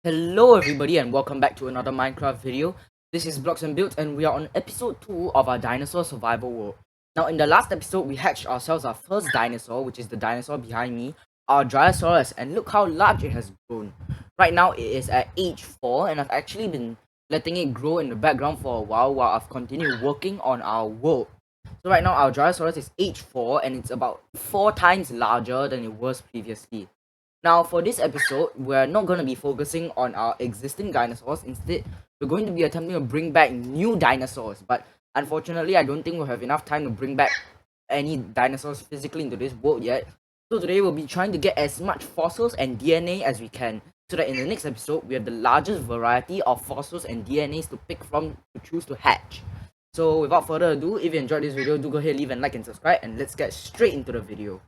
Hello everybody and welcome back to another Minecraft video. This is Blocks and Builds and we are on episode 2 of our dinosaur survival world. Now in the last episode we hatched ourselves our first dinosaur, which is the dinosaur behind me, our Dinosaurs, and look how large it has grown. Right now it is at age 4 and I've actually been letting it grow in the background for a while I've continued working on our world. So right now our Dinosaurus is age 4 and it's about 4 times larger than it was previously. Now, for this episode, we're not going to be focusing on our existing dinosaurs. Instead, we're going to be attempting to bring back new dinosaurs. But unfortunately, I don't think we'll have enough time to bring back any dinosaurs physically into this world yet. So today, we'll be trying to get as much fossils and DNA as we can, so that in the next episode, we have the largest variety of fossils and DNAs to pick from to choose to hatch. So without further ado, if you enjoyed this video, do go ahead, leave a like and subscribe, and let's get straight into the video.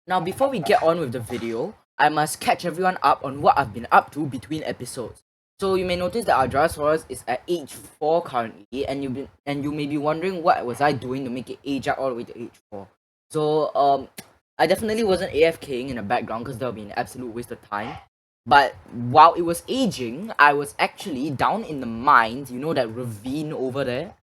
Now, before we get on with the video, I must catch everyone up on what I've been up to between episodes. So you may notice that our Dinosaurus is at age 4 currently, and you may be wondering what was I doing to make it age up all the way to age 4. So I definitely wasn't AFKing in the background because that would be an absolute waste of time. But while it was aging, I was actually down in the mines. You know that ravine over there?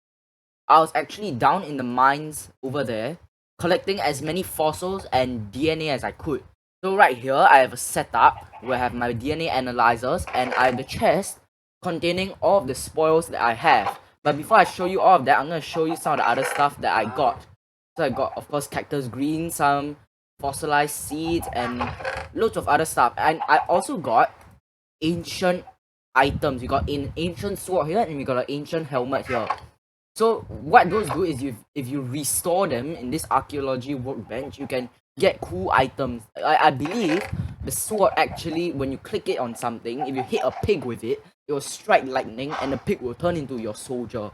I was actually down in the mines over there, collecting as many fossils and DNA as I could. So right here, I have a setup where I have my DNA analyzers and I have the chest containing all of the spoils that I have. But before I show you all of that, I'm going to show you some of the other stuff that I got. So I got, of course, cactus green, some fossilized seeds, and loads of other stuff. And I also got ancient items. We got an ancient sword here and we got an ancient helmet here. So what those do is if you restore them in this archaeology workbench, you can get cool items. I believe the sword actually, when you click it on something, if you hit a pig with it, it will strike lightning and the pig will turn into your soldier.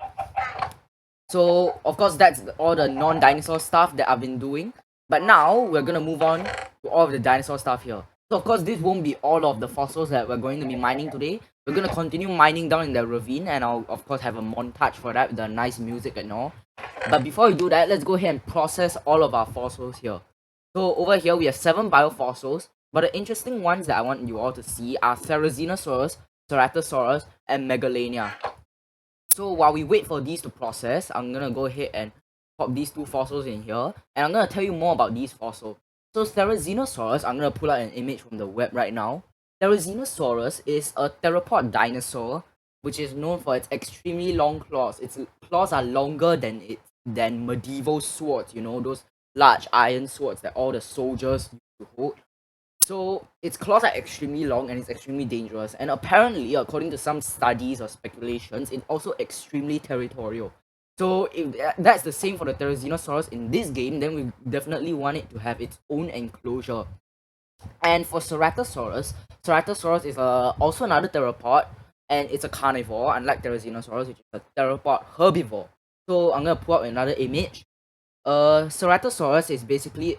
So of course that's all the non-dinosaur stuff that I've been doing. But now we're gonna move on to all of the dinosaur stuff here. So of course this won't be all of the fossils that we're going to be mining today. We're gonna continue mining down in the ravine and I'll of course have a montage for that with the nice music and all. But before we do that, let's go ahead and process all of our fossils here. So over here we have 7 biofossils, but the interesting ones that I want you all to see are Therizinosaurus, Ceratosaurus, and Megalania. So while we wait for these to process, I'm gonna go ahead and pop these 2 fossils in here, and I'm gonna tell you more about these fossils. So Therizinosaurus, I'm gonna pull out an image from the web right now. Therizinosaurus is a theropod dinosaur, which is known for its extremely long claws. Its claws are longer than medieval swords, you know, those large iron swords that all the soldiers used to hold. So its claws are extremely long and it's extremely dangerous. And apparently, according to some studies or speculations, it's also extremely territorial. So if that's the same for the Therizinosaurus in this game, then we definitely want it to have its own enclosure. And for Ceratosaurus, Ceratosaurus is also another theropod, and it's a carnivore, unlike Therizinosaurus, which is a theropod herbivore. So I'm gonna pull up another image. Ceratosaurus is basically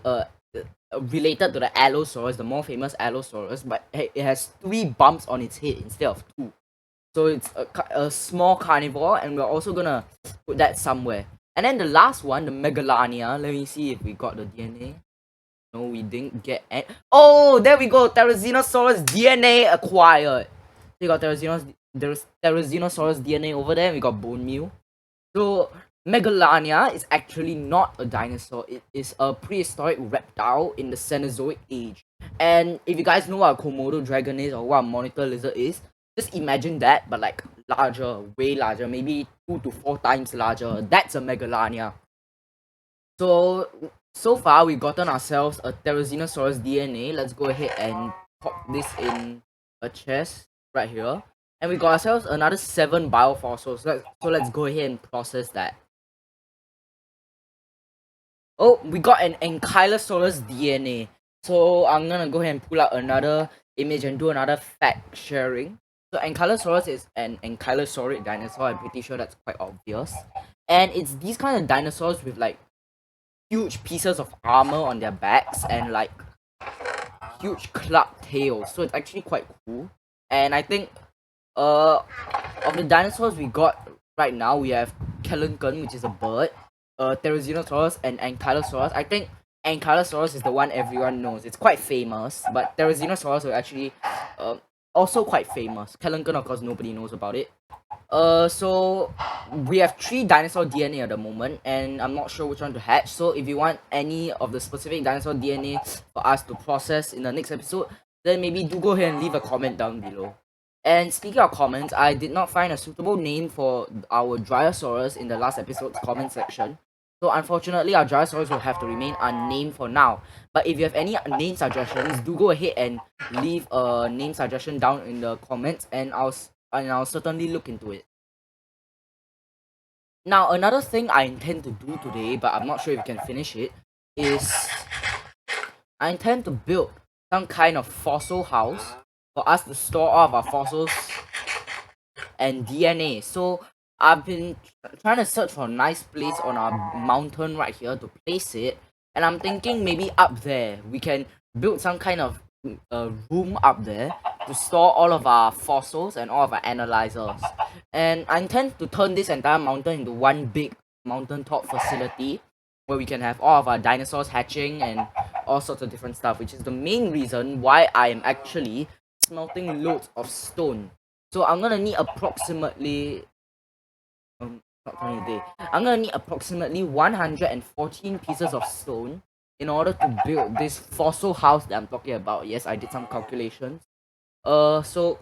related to the Allosaurus, the more famous Allosaurus, but it has 3 bumps on its head instead of 2. So it's a small carnivore, and we're also gonna put that somewhere. And then the last one, the Megalania. Let me see if we got the DNA. No, we didn't get any. Oh, there we go. Therizinosaurus DNA acquired. We got Therizinosaurus DNA over there. And we got bone meal. So Megalania is actually not a dinosaur. It is a prehistoric reptile in the Cenozoic age. And if you guys know what a Komodo dragon is or what a monitor lizard is, just imagine that, but like larger, way larger, maybe 2 to 4 times larger. That's a Megalania. So far we've gotten ourselves a Therizinosaurus DNA. Let's go ahead and pop this in a chest right here. And we got ourselves another 7 biofossils. So let's go ahead and process that. Oh, we got an Ankylosaurus DNA. So I'm gonna go ahead and pull out another image and do another fact sharing. So Ankylosaurus is an ankylosaurid dinosaur. I'm pretty sure that's quite obvious. And it's these kind of dinosaurs with like huge pieces of armor on their backs and like huge club tails. So it's actually quite cool. And I think of the dinosaurs we got right now, we have Kelenken, which is a bird, Therizinosaurus, and Ankylosaurus. I think Ankylosaurus is the one everyone knows. It's quite famous, but Therizinosaurus will actually Also quite famous. Kellenken, of course, nobody knows about it. So we have 3 dinosaur DNA at the moment, and I'm not sure which one to hatch. So if you want any of the specific dinosaur DNA for us to process in the next episode, then maybe do go ahead and leave a comment down below. And speaking of comments, I did not find a suitable name for our Dryosaurus in the last episode's comment section. So unfortunately, our Dryosaurus will have to remain unnamed for now. But if you have any name suggestions, do go ahead and leave a name suggestion down in the comments, and I'll certainly look into it. Now, another thing I intend to do today, but I'm not sure if we can finish it, is I intend to build some kind of fossil house for us to store all of our fossils and DNA. So I've been trying to search for a nice place on our mountain right here to place it, and I'm thinking maybe up there we can build some kind of room up there to store all of our fossils and all of our analyzers. And I intend to turn this entire mountain into one big mountaintop facility where we can have all of our dinosaurs hatching and all sorts of different stuff, which is the main reason why I am actually smelting loads of stone. So I'm gonna need approximately not 20 a day. I'm gonna need approximately 114 pieces of stone in order to build this fossil house that I'm talking about. Yes, I did some calculations. So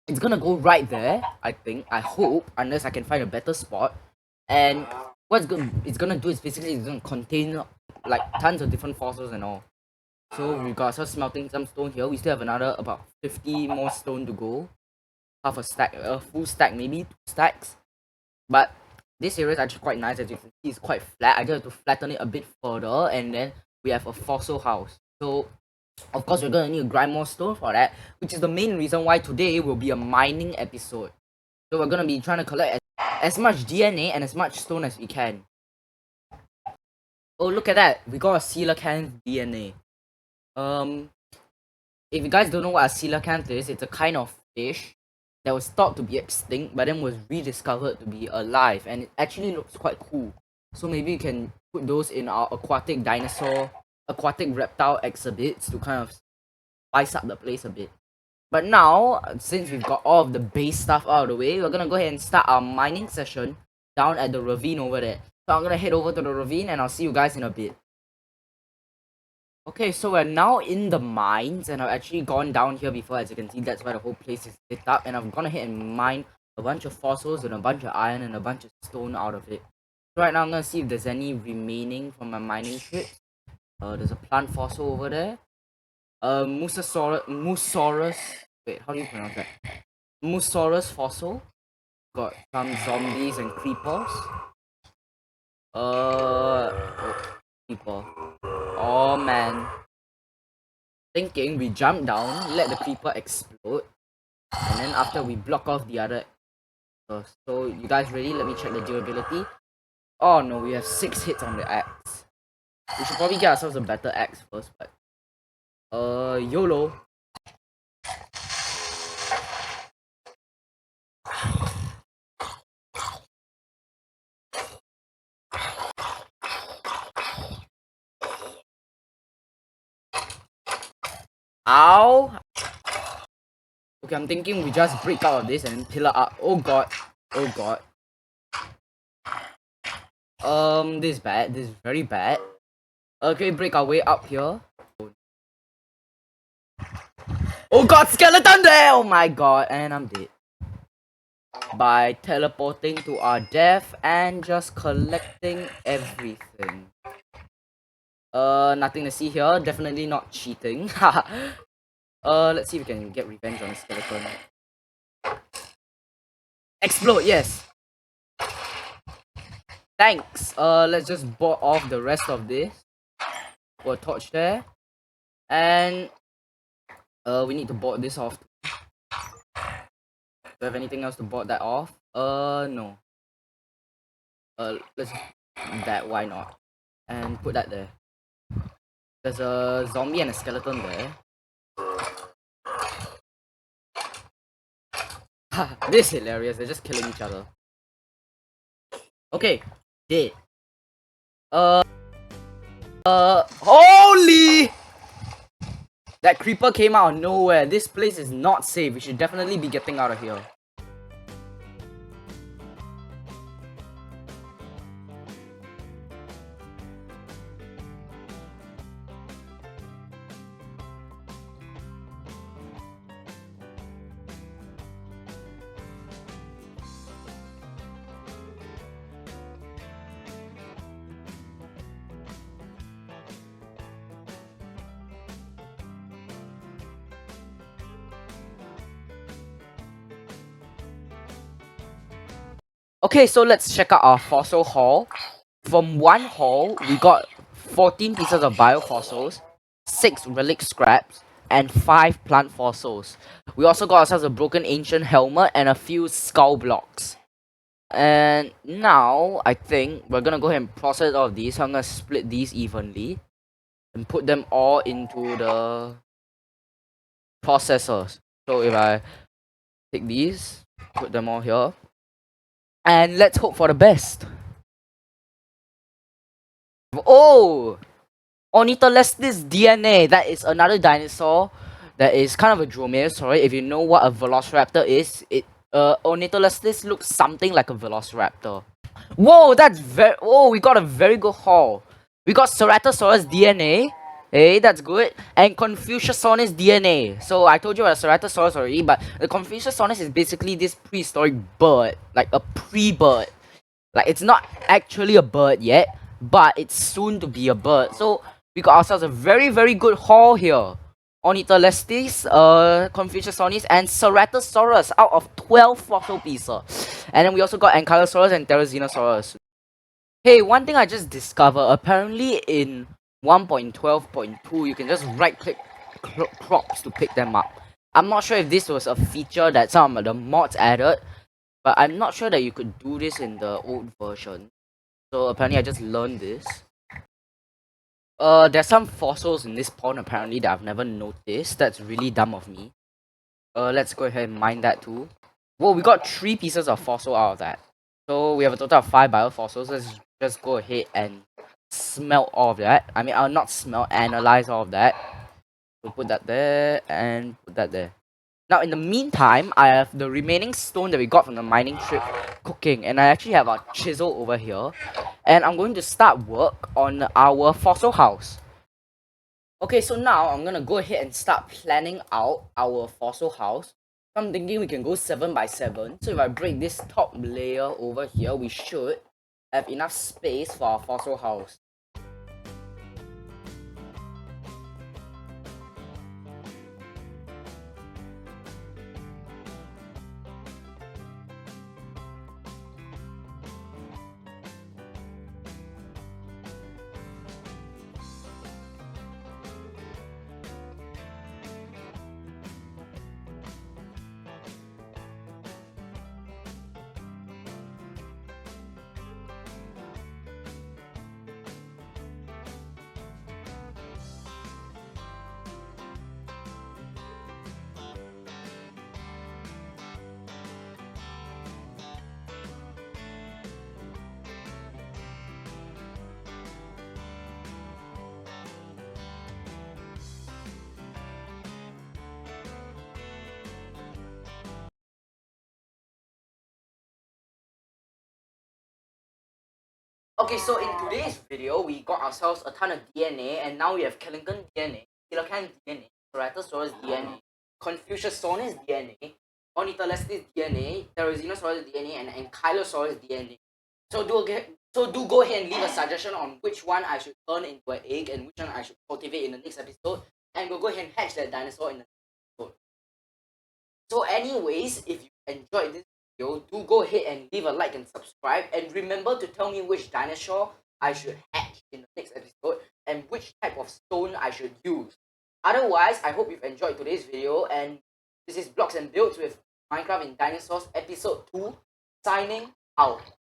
it's gonna go right there, I think. I hope, unless I can find a better spot. And what it's gonna do is basically it's gonna contain like tons of different fossils and all. So we got ourselves smelting some stone here. We still have another about 50 more stone to go. Half a stack, a full stack, maybe 2 stacks. But this area is actually quite nice. As you can see, it's quite flat. I just have to flatten it a bit further, and then we have a fossil house. So of course we're gonna need to grind more stone for that, which is the main reason why today will be a mining episode. So we're gonna be trying to collect as much DNA and as much stone as we can. Oh, look at that, we got a coelacanth DNA. If you guys don't know what a coelacanth is, it's a kind of fish that was thought to be extinct but then was rediscovered to be alive, and it actually looks quite cool. So maybe you can put those in our aquatic reptile exhibits to kind of spice up the place a bit. But now, since we've got all of the base stuff out of the way, we're gonna go ahead and start our mining session down at the ravine over there. So I'm gonna head over to the ravine and I'll see you guys in a bit. Okay, so we're now in the mines, and I've actually gone down here before. As you can see, that's why the whole place is lit up, and I'm gonna hit and mine a bunch of fossils and a bunch of iron and a bunch of stone out of it. So right now I'm gonna see if there's any remaining from my mining trip. There's a plant fossil over there. Musaurus. Wait, how do you pronounce that? Musaurus fossil. Got some zombies and creepers. Creeper. Oh man. Thinking we jump down, let the creeper explode, and then after we block off the other. So you guys ready? Let me check the durability. Oh no, we have 6 hits on the axe. We should probably get ourselves a better axe first, but YOLO. Ow! Okay, I'm thinking we just break out of this and pillar up. Oh god. Oh god. This is bad. This is very bad. Okay, break our way up here. Oh god, skeleton there! Oh my god, and I'm dead. By teleporting to our death and just collecting everything. Nothing to see here. Definitely not cheating. Let's see if we can get revenge on the skeleton. Explode, yes! Thanks! Let's just board off the rest of this. Put a torch there. And we need to board this off. Do you have anything else to board that off? No. Let's that, why not? And put that there. There's a zombie and a skeleton there. This is hilarious, they're just killing each other. Okay, dead. Holy! That creeper came out of nowhere. This place is not safe. We should definitely be getting out of here. Okay, so let's check out our fossil haul. From one haul, we got 14 pieces of biofossils, 6 relic scraps, and 5 plant fossils. We also got ourselves a broken ancient helmet and a few skull blocks. And now, I think we're gonna go ahead and process all of these. So I'm gonna split these evenly and put them all into the processors. So if I take these, put them all here, and let's hope for the best. Oh! Ornitholestes DNA. That is another dinosaur that is kind of a dromaeosaur. If you know what a velociraptor is, Ornitholestes looks something like a velociraptor. Whoa, that's very. Oh, we got a very good haul. We got Ceratosaurus DNA. Hey, that's good. And Confuciusornis DNA. So I told you about Ceratosaurus already, but the Confuciusornis is basically this prehistoric bird, like a pre-bird. Like it's not actually a bird yet, but it's soon to be a bird. So we got ourselves a very good haul here. Ornitholestes, Confuciusornis, and Ceratosaurus out of 12 fossil pieces. And then we also got Ankylosaurus and Therizinosaurus. Hey, one thing I just discovered, apparently in 1.12.2, you can just right-click crops to pick them up. I'm not sure if this was a feature that some of the mods added, but I'm not sure that you could do this in the old version. So apparently I just learned this. There's some fossils in this pond apparently that I've never noticed. That's really dumb of me. Let's go ahead and mine that too. Whoa, we got 3 pieces of fossil out of that. So we have a total of 5 biofossils. Let's just go ahead and smelt all of that. I mean, I'll not smelt, analyze all of that. We'll put that there and put that there. Now, in the meantime, I have the remaining stone that we got from the mining trip cooking. And I actually have a chisel over here. And I'm going to start work on our fossil house. Okay, so now I'm gonna go ahead and start planning out our fossil house. I'm thinking we can go 7 by 7. So if I break this top layer over here, we should have enough space for our fossil house. Okay, so in today's video, we got ourselves a ton of DNA, and now we have Kellington DNA, Coelacanth DNA, Ceratosaurus DNA, Confuciusornis DNA, Ornitholestes DNA, Therizinosaurus DNA, and Ankylosaurus DNA. So do go ahead and leave a suggestion on which one I should turn into an egg and which one I should cultivate in the next episode, and we'll go ahead and hatch that dinosaur in the next episode. So anyways, if you enjoyed this video, do go ahead and leave a like and subscribe, and remember to tell me which dinosaur I should hatch in the next episode and which type of stone I should use. Otherwise, I hope you've enjoyed today's video, and this is Blocks and Builds with Minecraft in Dinosaurs episode 2, signing out.